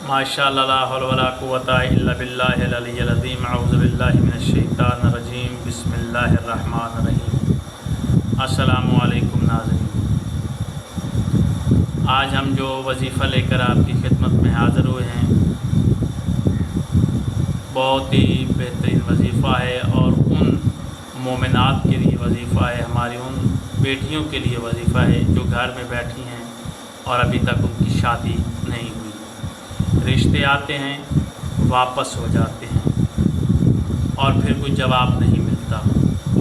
माशाअल्लाह ला हौला वला कुव्वता इल्ला बिल्लाहिल अलिय्यिल अज़ीम। अऊज़ु बिल्लाहि मिनश शैतानिर रजीम। बिस्मिल्लाहिर रहमानिर रहीम। अस्सलामु अलैकुम नाज़रीन, आज हम जो वजीफ़ा लेकर आपकी खिदमत में हाज़िर हुए हैं बहुत ही बेहतरीन वजीफ़ा है और उन मोमिनात के लिए वजीफ़ा है, हमारी उन बेटियों के लिए वजीफ़ा है जो घर में बैठी हैं और अभी तक उनकी शादी नहीं हुई। रिश्ते आते हैं वापस हो जाते हैं और फिर कोई जवाब नहीं मिलता।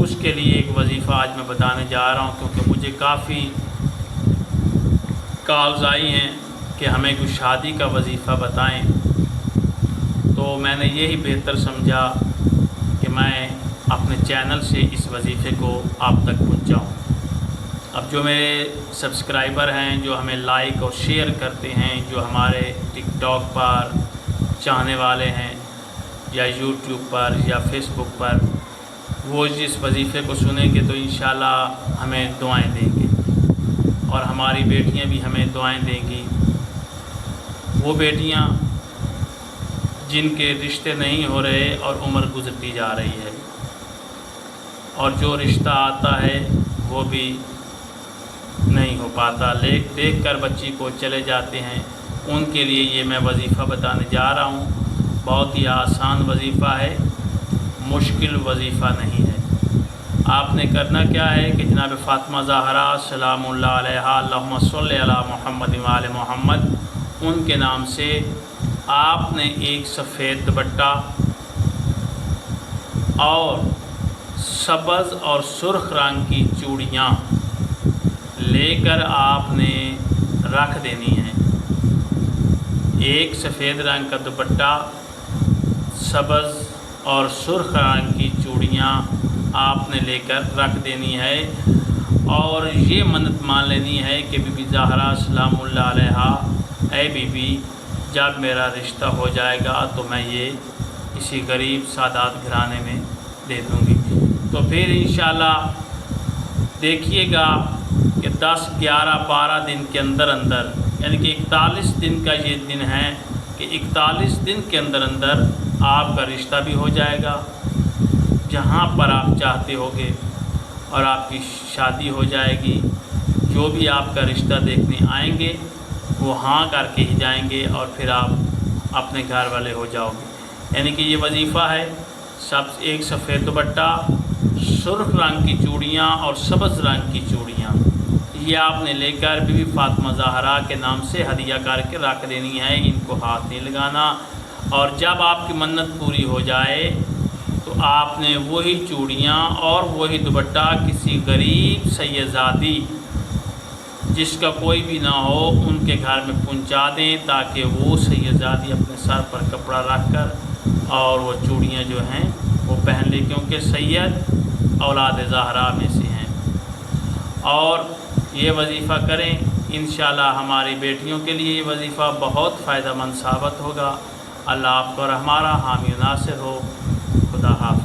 उसके लिए एक वजीफ़ा आज मैं बताने जा रहा हूँ, क्योंकि मुझे काफ़ी कॉल्स आई हैं कि हमें कुछ शादी का वजीफ़ा बताएं, तो मैंने यही बेहतर समझा कि मैं अपने चैनल से इस वजीफ़े को आप तक पहुँचाऊँ। अब जो मेरे सब्सक्राइबर हैं, जो हमें लाइक और शेयर करते हैं, जो हमारे टिकटॉक पर चाहने वाले हैं या यूट्यूब पर या फेसबुक पर, वो जिस वजीफ़े को सुनेंगे तो इंशाल्लाह हमें दुआएं देंगे और हमारी बेटियां भी हमें दुआएं देंगी। वो बेटियां जिनके रिश्ते नहीं हो रहे और उम्र गुजरती जा रही है और जो रिश्ता आता है वो भी नहीं हो पाता, देख कर बच्ची को चले जाते हैं, उनके लिए ये मैं वजीफ़ा बताने जा रहा हूँ। बहुत ही आसान वजीफ़ा है, मुश्किल वजीफ़ा नहीं है। आपने करना क्या है कि जनाब फ़ातिमा ज़हरा सलामुल्लाह अलैहा अल्लाहुम्मा सल्लि अला मुहम्मद व आले मुहम्मद, उनके नाम से आपने एक सफ़ेद दुपट्टा और सब्ज़ और सुर्ख रंग की चूड़ियाँ लेकर आपने रख देनी है। एक सफ़ेद रंग का दुपट्टा, सब्ज़ और सुर्ख रंग की चूड़ियाँ आपने लेकर रख देनी है और ये मन्नत मान लेनी है कि बीबी ज़हरा सलामुल्लाह अलैहा, ऐ बीबी, जब मेरा रिश्ता हो जाएगा तो मैं ये किसी गरीब सादात घराने में दे दूँगी। तो फिर इंशाल्लाह देखिएगा कि 10, 11, 12 दिन के अंदर अंदर, यानी कि 41 दिन का ये दिन है कि 41 दिन के अंदर अंदर आपका रिश्ता भी हो जाएगा जहाँ पर आप चाहते होगे और आपकी शादी हो जाएगी। जो भी आपका रिश्ता देखने आएंगे वो हाँ करके ही जाएंगे और फिर आप अपने घर वाले हो जाओगे। यानी कि ये वजीफ़ा है, सब एक सफ़ेद दुपट्टा, सुर्ख रंग की चूड़ियाँ और सब्ज़ रंग की चूड़ियाँ, ये आपने लेकर बीबी फ़ातिमा ज़हरा के नाम से हदिया करके रख देनी है। इनको हाथ नहीं लगाना और जब आपकी मन्नत पूरी हो जाए तो आपने वही चूड़ियाँ और वही दुपट्टा किसी गरीब सैयदादी जिसका कोई भी ना हो उनके घर में पहुंचा दें, ताकि वो सैयदादी अपने सर पर कपड़ा रख कर और वो चूड़ियाँ जो हैं वो पहन ले, क्योंकि सैयद औलाद ज़हरा में से हैं। और ये वजीफ़ा करें, इंशाल्लाह हमारी बेटियों के लिए ये वजीफ़ा बहुत फ़ायदेमंद साबित होगा। अल्लाह आपका और हमारा हामी नासिर हो। खुदा हाफ़िज़।